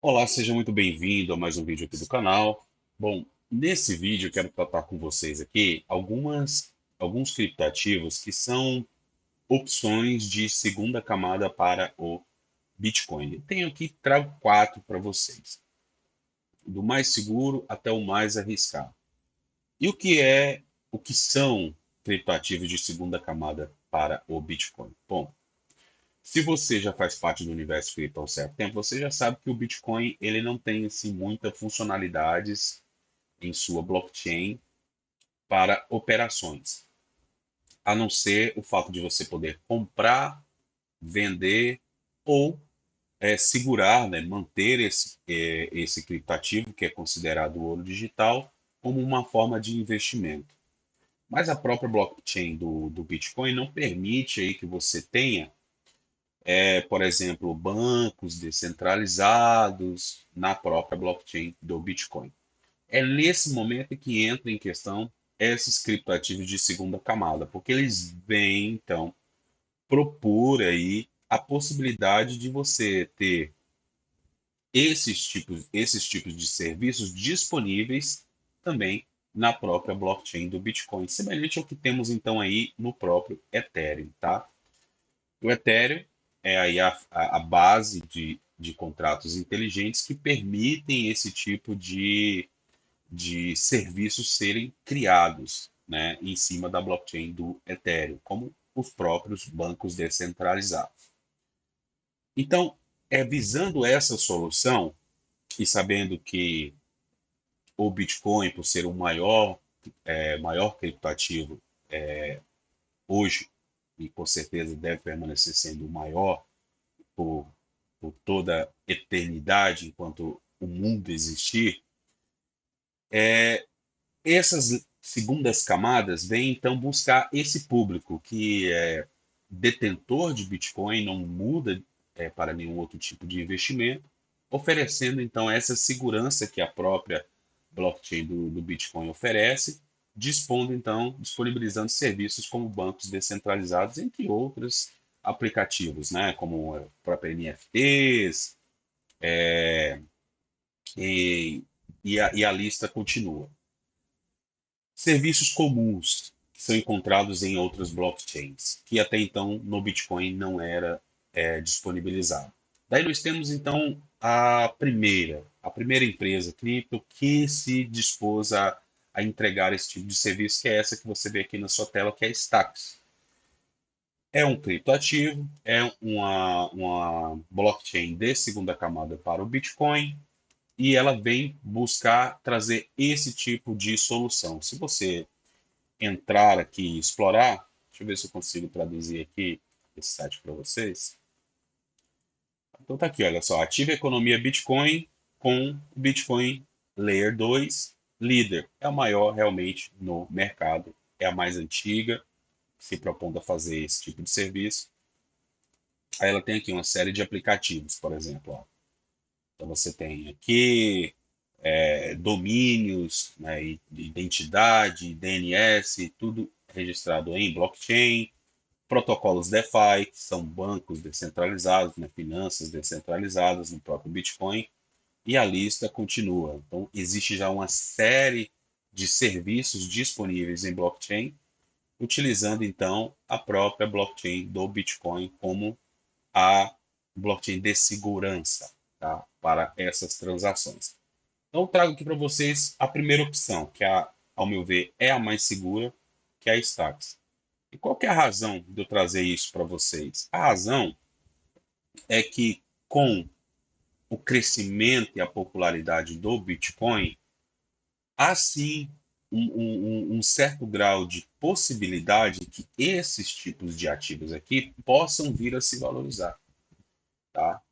Olá, seja muito bem-vindo a mais um vídeo aqui do canal. Bom, nesse vídeo eu quero tratar com vocês aqui alguns criptativos que são opções de segunda camada para o Bitcoin. Eu tenho aqui, trago quatro para vocês, do mais seguro até o mais arriscado. E o que são criptativos de segunda camada para o Bitcoin? Bom, se você já faz parte do universo cripto há um certo tempo, você já sabe que o Bitcoin ele não tem assim muitas funcionalidades em sua blockchain para operações, a não ser o fato de você poder comprar, vender ou segurar, né, manter esse criptativo, que é considerado ouro digital, como uma forma de investimento. Mas a própria blockchain do Bitcoin não permite aí que você tenha, por exemplo, bancos descentralizados na própria blockchain do Bitcoin. É nesse momento que entra em questão esses criptativos de segunda camada, porque eles vêm, então, propor aí a possibilidade de você ter esses tipos de serviços disponíveis também na própria blockchain do Bitcoin, semelhante ao que temos então aí no próprio Ethereum, tá? O Ethereum é aí a base de contratos inteligentes que permitem esse tipo de serviços serem criados, né, em cima da blockchain do Ethereum, como os próprios bancos descentralizados. Então, visando essa solução e sabendo que o Bitcoin, por ser o maior criptoativo hoje, e com certeza deve permanecer sendo o maior por, por toda a eternidade enquanto o mundo existir, essas segundas camadas vêm então buscar esse público que é detentor de Bitcoin, não muda para nenhum outro tipo de investimento, oferecendo então essa segurança que a própria blockchain do Bitcoin oferece, dispondo então, disponibilizando serviços como bancos descentralizados, entre outros aplicativos, né, como a própria NFTs, e, e a lista continua. Serviços comuns que são encontrados em outras blockchains, que até então no Bitcoin não era disponibilizado. Daí nós temos então a primeira empresa cripto que se dispôs a entregar esse tipo de serviço, que é essa que você vê aqui na sua tela, que é a Stacks. É um criptoativo, é uma blockchain de segunda camada para o Bitcoin, e ela vem buscar trazer esse tipo de solução. Se você entrar aqui e explorar, deixa eu ver se eu consigo traduzir aqui esse site para vocês. Então tá aqui, olha só, ativa a economia Bitcoin com Bitcoin Layer 2 líder. É a maior realmente no mercado, é a mais antiga, se propondo a fazer esse tipo de serviço. Aí ela tem aqui uma série de aplicativos, por exemplo. Ó. Então você tem aqui domínios, né, identidade, DNS, tudo registrado em blockchain, protocolos DeFi, que são bancos descentralizados, né, finanças descentralizadas no próprio Bitcoin, e a lista continua. Então, existe já uma série de serviços disponíveis em blockchain, utilizando então a própria blockchain do Bitcoin como a blockchain de segurança, tá, para essas transações. Então, eu trago aqui para vocês a primeira opção, que ao meu ver é a mais segura, que é a Stacks. E qual que é a razão de eu trazer isso para vocês? A razão é que com o crescimento e a popularidade do Bitcoin, há sim um certo grau de possibilidade que esses tipos de ativos aqui possam vir a se valorizar, tá?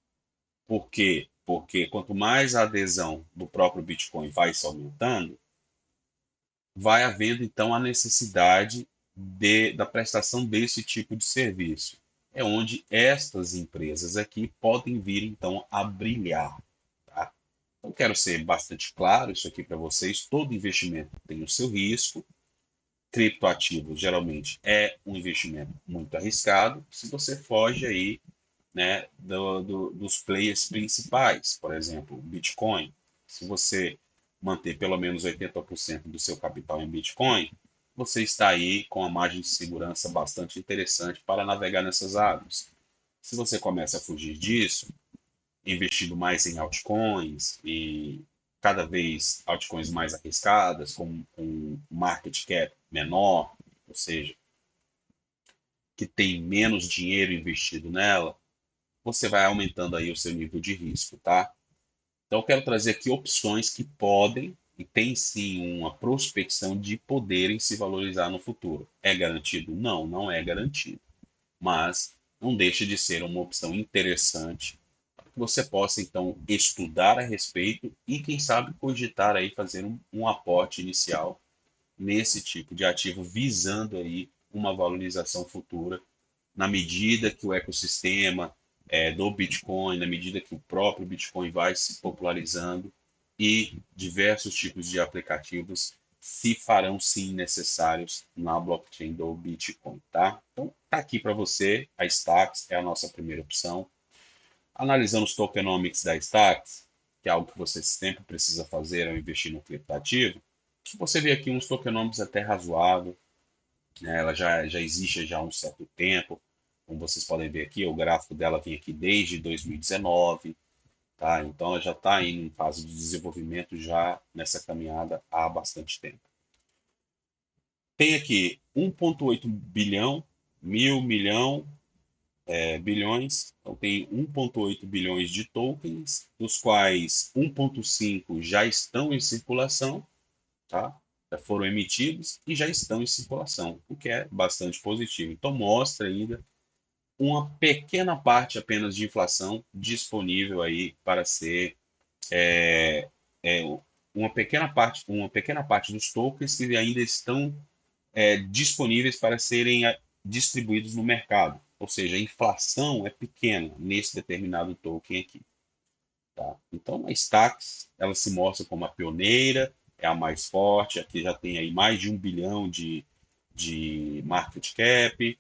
Por quê? Porque quanto mais a adesão do próprio Bitcoin vai se aumentando, vai havendo então a necessidade da prestação desse tipo de serviço. É onde estas empresas aqui podem vir então a brilhar. Tá? Então, quero ser bastante claro isso aqui para vocês. Todo investimento tem o seu risco. Criptoativos geralmente é um investimento muito arriscado. Se você foge aí né, dos players principais, por exemplo, o Bitcoin. Se você manter pelo menos 80% do seu capital em Bitcoin, você está aí com uma margem de segurança bastante interessante para navegar nessas águas. Se você começa a fugir disso, investindo mais em altcoins e cada vez altcoins mais arriscadas, com market cap menor, ou seja, que tem menos dinheiro investido nela, você vai aumentando aí o seu nível de risco, tá? Então eu quero trazer aqui opções que podem e tem sim uma prospecção de poderem se valorizar no futuro. É garantido? Não, não é garantido. Mas não deixa de ser uma opção interessante para que você possa então estudar a respeito e quem sabe cogitar aí fazer um aporte inicial nesse tipo de ativo visando aí uma valorização futura na medida que o ecossistema do Bitcoin, na medida que o próprio Bitcoin vai se popularizando e diversos tipos de aplicativos se farão sim necessários na blockchain do Bitcoin, tá? Então, tá aqui para você, a Stacks é a nossa primeira opção. Analisando os tokenomics da Stacks, que é algo que você sempre precisa fazer ao investir no criptativo, você vê aqui uns tokenomics até razoável, né? Ela já existe já há um certo tempo. Como vocês podem ver aqui, o gráfico dela vem aqui desde 2019, tá? Então ela já está em fase de desenvolvimento já nessa caminhada há bastante tempo. Tem aqui 1,8 bilhão, mil milhão, bilhões. Então tem 1,8 bilhões de tokens, dos quais 1,5 já estão em circulação, tá? Já foram emitidos e já estão em circulação, o que é bastante positivo. Então mostra ainda uma pequena parte apenas de inflação disponível aí para ser é, uma pequena parte dos tokens que ainda estão disponíveis para serem distribuídos no mercado. Ou seja, a inflação é pequena nesse determinado token aqui. Tá? Então, a Stacks ela se mostra como a pioneira, é a mais forte, aqui já tem aí mais de 1 bilhão de market cap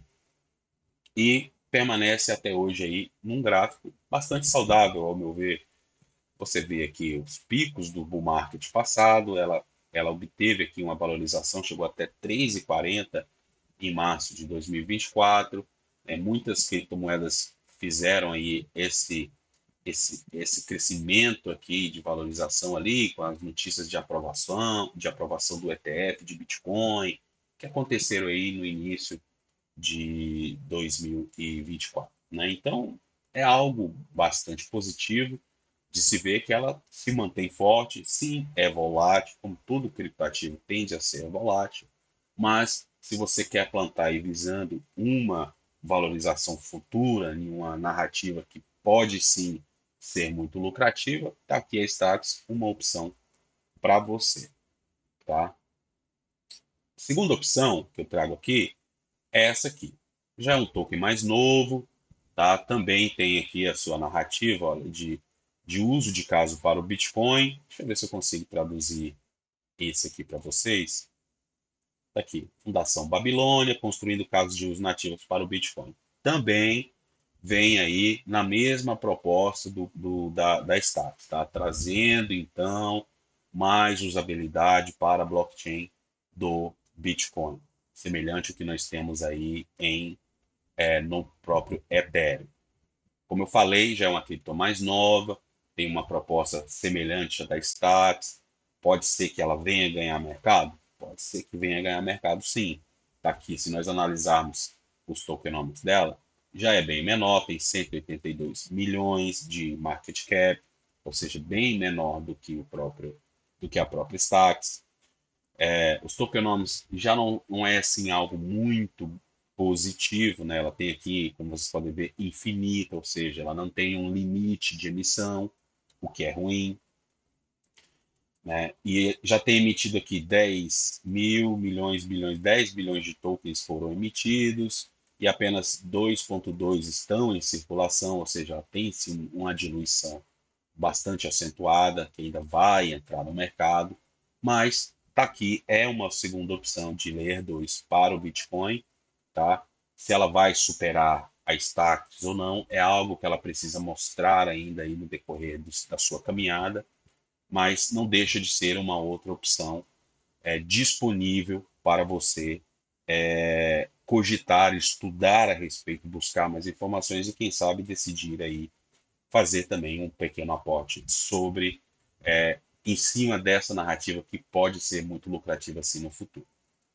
e permanece até hoje aí num gráfico bastante saudável, ao meu ver. Você vê aqui os picos do bull market passado, ela obteve aqui uma valorização, chegou até 3,40 em março de 2024. Muitas criptomoedas fizeram aí esse crescimento aqui de valorização ali, com as notícias de aprovação do ETF de Bitcoin, que aconteceram aí no início de 2024. Né? Então, é algo bastante positivo de se ver que ela se mantém forte, sim, é volátil, como todo criptativo tende a ser volátil, mas se você quer plantar e visando uma valorização futura, em uma narrativa que pode sim ser muito lucrativa, está aqui a Stacks, uma opção para você. Tá? Segunda opção que eu trago aqui é essa aqui. Já é um token mais novo, tá? Também tem aqui a sua narrativa, olha, de uso de caso para o Bitcoin. Deixa eu ver se eu consigo traduzir esse aqui para vocês. Tá aqui, Fundação Babilônia, construindo casos de uso nativos para o Bitcoin. Também vem aí na mesma proposta da Stacks, tá? Trazendo então mais usabilidade para a blockchain do Bitcoin, semelhante ao que nós temos aí no próprio Ethereum. Como eu falei, já é uma cripto mais nova, tem uma proposta semelhante à da Stacks. Pode ser que ela venha ganhar mercado? Pode ser que venha ganhar mercado, sim. Tá aqui, se nós analisarmos os tokenomics dela, já é bem menor, tem 182 milhões de market cap, ou seja, bem menor do que a própria Stacks. Os tokenomics já não é assim algo muito positivo, né? Ela tem aqui, como vocês podem ver, infinita, ou seja, ela não tem um limite de emissão, o que é ruim, né? E já tem emitido aqui 10 mil milhões, bilhões, 10 bilhões de tokens foram emitidos e apenas 2,2 estão em circulação, ou seja, tem sim uma diluição bastante acentuada, que ainda vai entrar no mercado, mas tá aqui é uma segunda opção de Layer 2 para o Bitcoin, tá? Se ela vai superar a Stacks ou não, é algo que ela precisa mostrar ainda aí no decorrer da sua caminhada, mas não deixa de ser uma outra opção disponível para você cogitar, estudar a respeito, buscar mais informações e quem sabe decidir aí fazer também um pequeno aporte sobre em cima dessa narrativa que pode ser muito lucrativa assim no futuro.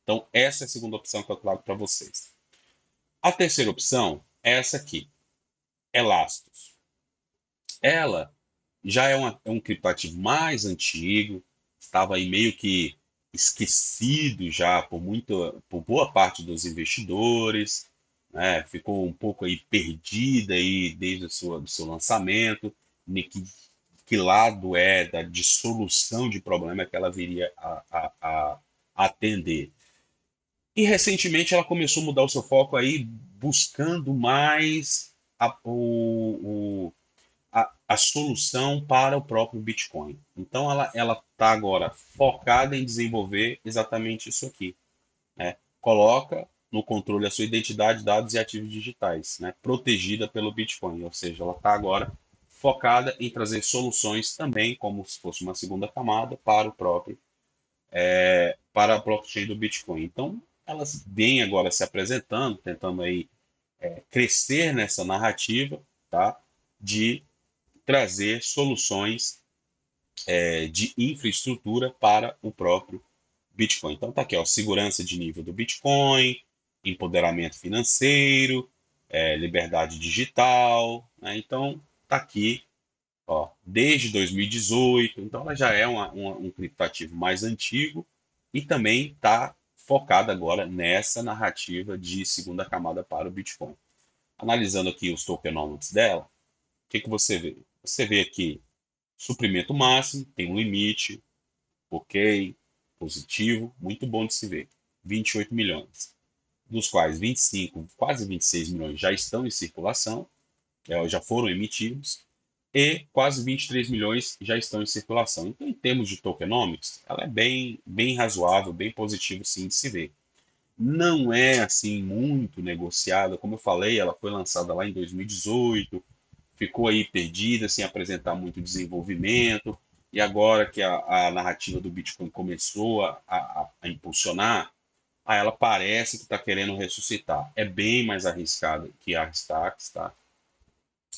Então, essa é a segunda opção que eu trago para vocês. A terceira opção é essa aqui, Elastos. Ela já é um criptoativo mais antigo, estava aí meio que esquecido já por boa parte dos investidores, né? Ficou um pouco aí perdida aí desde do seu lançamento, que lado de solução de problema que ela viria a atender. E recentemente ela começou a mudar o seu foco aí, buscando mais a solução para o próprio Bitcoin. Então ela está agora focada em desenvolver exatamente isso aqui. Né? Coloca no controle a sua identidade, dados e ativos digitais, né? Protegida pelo Bitcoin. Ou seja, ela está agora focada em trazer soluções também, como se fosse uma segunda camada, para o próprio para a blockchain do Bitcoin. Então, elas vêm agora se apresentando, tentando aí crescer nessa narrativa, tá? De trazer soluções de infraestrutura para o próprio Bitcoin. Então tá aqui, ó, segurança de nível do Bitcoin, empoderamento financeiro, liberdade digital, né? Então tá aqui, ó, desde 2018. Então ela já é um criptativo mais antigo e também está focada agora nessa narrativa de segunda camada para o Bitcoin. Analisando aqui os tokenomics dela, o que você vê? Você vê aqui suprimento máximo, tem um limite, ok, positivo, muito bom de se ver. 28 milhões, dos quais 25, quase 26 milhões já estão em circulação, já foram emitidos, e quase 23 milhões já estão em circulação. Então, em termos de tokenomics, ela é bem razoável, bem positivo sim de se ver. Não é assim muito negociada, como eu falei, ela foi lançada lá em 2018, ficou aí perdida, sem apresentar muito desenvolvimento, e agora que a narrativa do Bitcoin começou a impulsionar, ela parece que está querendo ressuscitar. É bem mais arriscada que a Stacks, tá?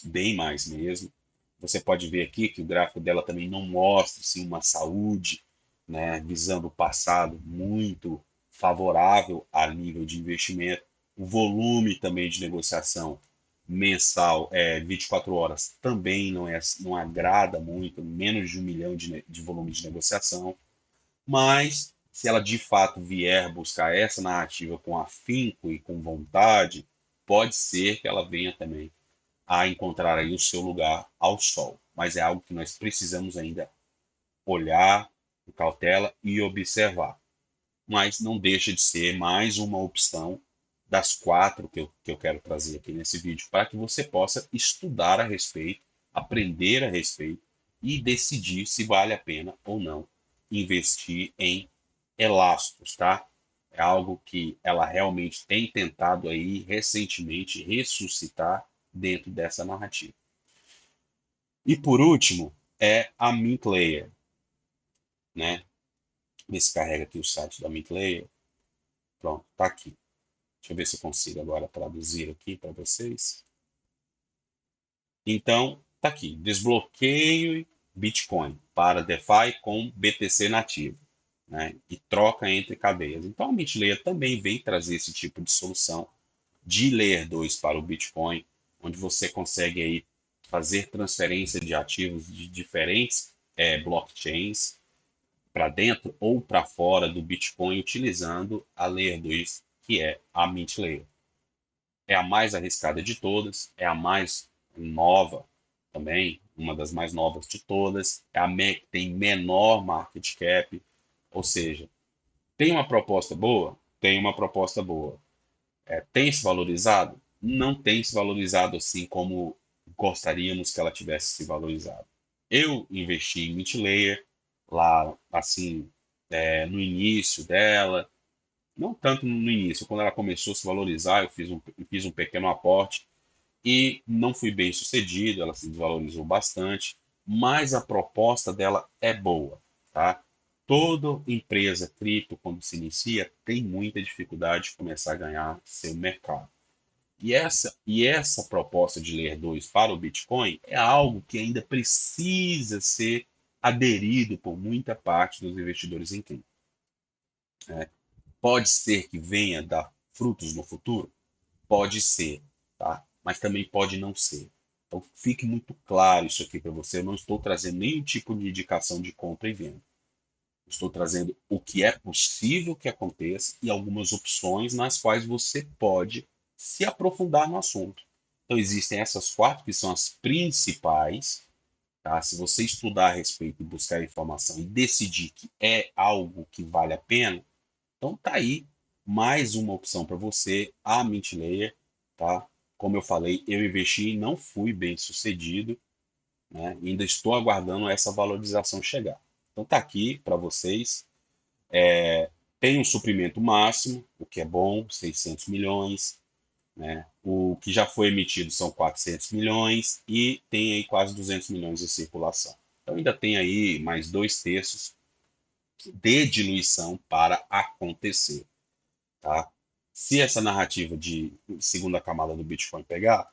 Bem mais mesmo. Você pode ver aqui que o gráfico dela também não mostra assim, uma saúde, né, visando o passado muito favorável a nível de investimento. O volume também de negociação mensal, 24 horas, também não agrada muito, menos de 1 milhão de volume de negociação. Mas, se ela de fato vier buscar essa narrativa com afinco e com vontade, pode ser que ela venha também a encontrar aí o seu lugar ao sol. Mas é algo que nós precisamos ainda olhar com cautela e observar. Mas não deixa de ser mais uma opção das 4 que eu quero trazer aqui nesse vídeo, para que você possa estudar a respeito, aprender a respeito e decidir se vale a pena ou não investir em Elastos, tá? É algo que ela realmente tem tentado aí recentemente ressuscitar dentro dessa narrativa. E por último, é a Mint Layer, né? Vê se carrega aqui o site da Mint Layer. Pronto, tá aqui. Deixa eu ver se eu consigo agora traduzir aqui para vocês. Então, tá aqui. Desbloqueio Bitcoin para DeFi com BTC nativo, né? E troca entre cadeias. Então, a Mint Layer também vem trazer esse tipo de solução de Layer 2 para o Bitcoin, onde você consegue aí fazer transferência de ativos de diferentes blockchains para dentro ou para fora do Bitcoin utilizando a Layer 2, que é a Mint Layer. É a mais arriscada de todas, é a mais nova também, uma das mais novas de todas, é a que tem menor market cap, ou seja, tem uma proposta boa? Tem uma proposta boa. Tem se valorizado? Não tem se valorizado assim como gostaríamos que ela tivesse se valorizado. Eu investi em Mint Layer lá, assim, no início dela, não tanto no início, quando ela começou a se valorizar, eu fiz um pequeno aporte, e não fui bem sucedido, ela se desvalorizou bastante, mas a proposta dela é boa, tá? Toda empresa cripto, quando se inicia, tem muita dificuldade de começar a ganhar seu mercado. E essa proposta de Layer 2 para o Bitcoin é algo que ainda precisa ser aderido por muita parte dos investidores em cripto. Né? Pode ser que venha dar frutos no futuro? Pode ser, tá? Mas também pode não ser. Então fique muito claro isso aqui para você. Eu não estou trazendo nenhum tipo de indicação de compra e venda. Estou trazendo o que é possível que aconteça e algumas opções nas quais você pode se aprofundar no assunto. Então existem essas quatro que são as principais, tá? Se você estudar a respeito e buscar informação e decidir que é algo que vale a pena, então tá aí mais uma opção para você, a Mint Layer, tá? Como eu falei, eu investi e não fui bem sucedido, né? Ainda estou aguardando essa valorização chegar. Então tá aqui para vocês. Tem um suprimento máximo, o que é bom, 600 milhões, né? O que já foi emitido são 400 milhões e tem aí quase 200 milhões em circulação. Então ainda tem aí mais 2/3 de diluição para acontecer, tá? Se essa narrativa de segunda camada do Bitcoin pegar,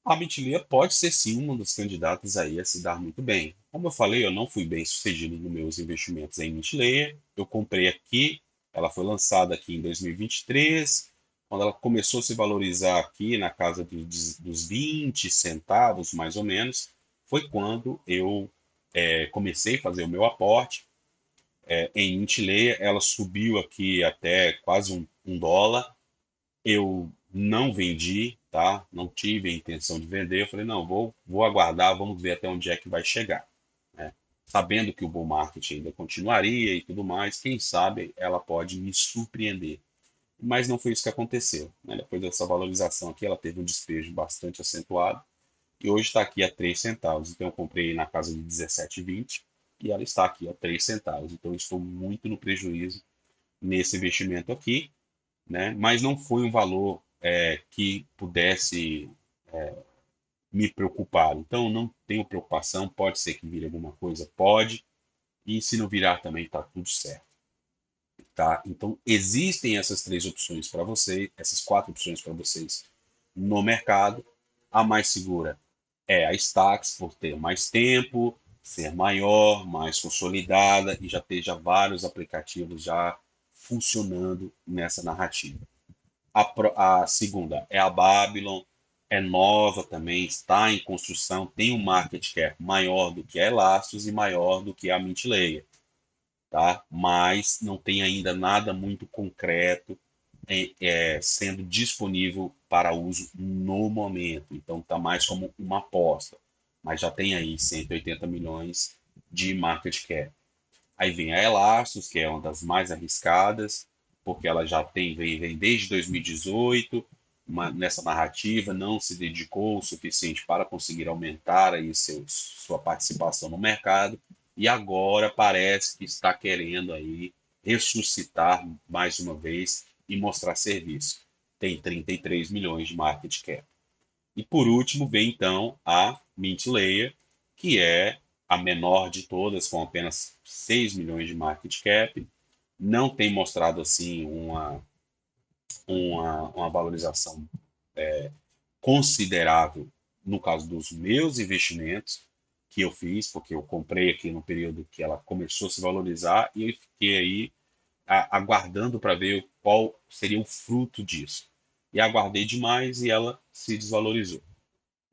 a Bitlia pode ser sim uma das candidatas aí a se dar muito bem. Como eu falei, eu não fui bem sucedido nos meus investimentos em Bitlayer. Eu comprei aqui, ela foi lançada aqui em 2023. Quando ela começou a se valorizar aqui na casa dos 20 centavos, mais ou menos, foi quando eu comecei a fazer o meu aporte em Bitlayer. Ela subiu aqui até quase um dólar. Eu não vendi, tá? Não tive a intenção de vender. Eu falei, não, vou aguardar, vamos ver até onde é que vai chegar, né? Sabendo que o bull market ainda continuaria e tudo mais, quem sabe ela pode me surpreender. Mas não foi isso que aconteceu, né? Depois dessa valorização aqui, ela teve um despejo bastante acentuado e hoje está aqui a 3 centavos. Então eu comprei na casa de 17,20 e ela está aqui a 3 centavos. Então eu estou muito no prejuízo nesse investimento aqui, né? Mas não foi um valor que pudesse me preocupar. Então, não tenho preocupação. Pode ser que vire alguma coisa, pode. E se não virar também, está tudo certo. Tá? Então, existem essas três opções para vocês, essas quatro opções para vocês no mercado. A mais segura é a Stacks, por ter mais tempo, ser maior, mais consolidada e já ter já vários aplicativos já funcionando nessa narrativa. A segunda é a Babylon, é nova também, está em construção, tem um market cap maior do que a Elastos e maior do que a Mint Layer, tá? Mas não tem ainda nada muito concreto sendo disponível para uso no momento. Então está mais como uma aposta, mas já tem aí 180 milhões de market cap. Aí vem a Elastos, que é uma das mais arriscadas, porque ela já vem desde 2018 nessa narrativa, não se dedicou o suficiente para conseguir aumentar aí sua participação no mercado, e agora parece que está querendo aí ressuscitar mais uma vez e mostrar serviço. Tem 33 milhões de market cap. E por último vem então a Mint Layer, que é a menor de todas, com apenas 6 milhões de market cap. Não tem mostrado assim uma valorização considerável no caso dos meus investimentos que eu fiz, porque eu comprei aqui no período que ela começou a se valorizar e eu fiquei aí aguardando para ver qual seria o fruto disso. E aguardei demais e ela se desvalorizou,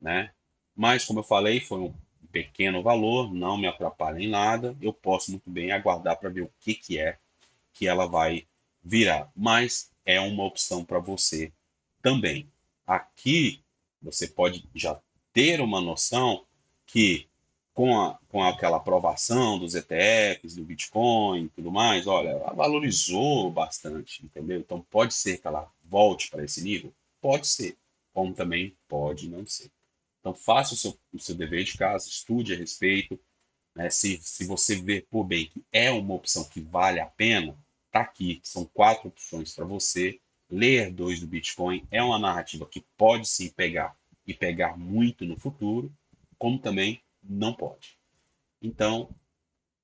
né? Mas, como eu falei, foi um pequeno valor, não me atrapalha em nada. Eu posso muito bem aguardar para ver o que é que ela vai virar. Mas é uma opção para você também. Aqui você pode já ter uma noção que com aquela aprovação dos ETFs, do Bitcoin e tudo mais, olha, ela valorizou bastante, entendeu? Então pode ser que ela volte para esse nível? Pode ser, como também pode não ser. Então faça o seu dever de casa, estude a respeito, né? Se você vê por bem que é uma opção que vale a pena, tá aqui. São quatro opções para você. Ler 2 do Bitcoin é uma narrativa que pode sim pegar e pegar muito no futuro, como também não pode. Então,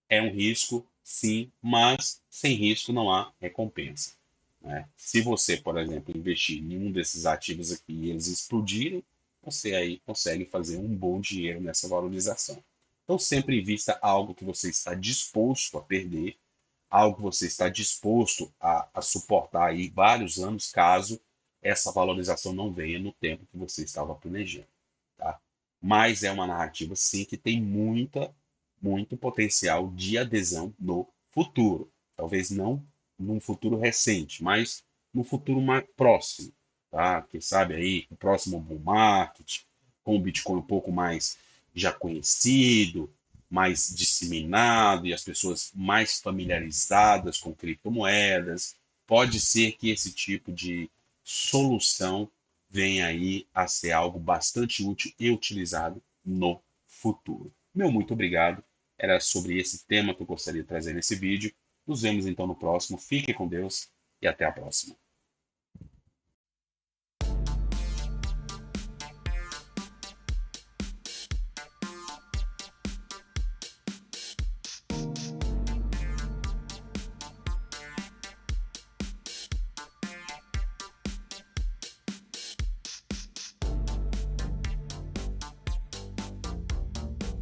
é um risco, sim, mas sem risco não há recompensa, né? Se você, por exemplo, investir em um desses ativos aqui e eles explodirem, você aí consegue fazer um bom dinheiro nessa valorização. Então, sempre invista algo que você está disposto a perder, algo que você está disposto a suportar aí vários anos, caso essa valorização não venha no tempo que você estava planejando, tá? Mas é uma narrativa, sim, que tem muito potencial de adesão no futuro. Talvez não num futuro recente, mas no futuro mais próximo, tá? Quem sabe aí, o próximo bull market, com o Bitcoin um pouco mais já conhecido, mais disseminado e as pessoas mais familiarizadas com criptomoedas, pode ser que esse tipo de solução venha aí a ser algo bastante útil e utilizado no futuro. Meu muito obrigado. Era sobre esse tema que eu gostaria de trazer nesse vídeo. Nos vemos então no próximo. Fique com Deus e até a próxima.